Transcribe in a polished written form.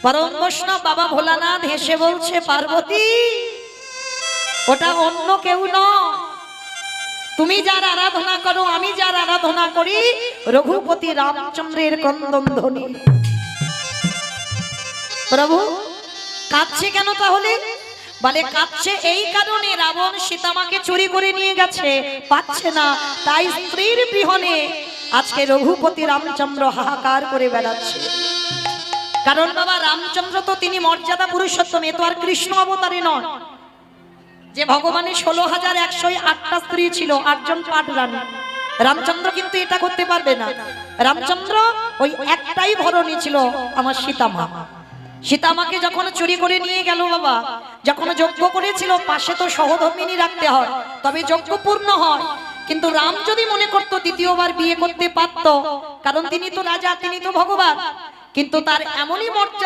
পরম বৈষ্ণব বাবা ভোলানাথ হেসে বলছে, পার্বতী ওটা অন্য কেউ নয়, তুমি যার আরাধনা করো, আমি যার আরাধনা করি, রঘুপতি রামচন্দ্রের ক্রন্দন ধ্বনি। প্রভু কাঁদছে কেন তাহলে? বলে কাঁদছে এই কারণে, রাবণ সীতামাকে চুরি করে নিয়ে গেছে, পাচ্ছে না, তাই স্ত্রীর বিহনে আজকে রঘুপতি রামচন্দ্র হাহাকার করে বেড়াচ্ছে। কারণ বাবা রামচন্দ্র তো তিনি মর্যাদা পুরুষোত্তম, এ তো আর কৃষ্ণ অবতারে নয় যে ভগবানের 16,108টা স্ত্রী ছিল, 8 জন পাট রানী। রামচন্দ্র কিন্তু এটা করতে পারবে না। রামচন্দ্র ওই একটাই ভরণী ছিল, আমার সীতামা। সীতামাকে যখন চুরি করে নিয়ে গেল বাবা, যখন যজ্ঞ করেছিল, পাশে তো সহধর্মিনী রাখতে হয়, তবে যজ্ঞ পূর্ণ হয়। কিন্তু রাম যদি মনে করত দ্বিতীয়বার বিয়ে করতে পারত, কারণ তিনি তো রাজা, তিনি তো ভগবান, কিন্তু তার এমনই মর্যাদা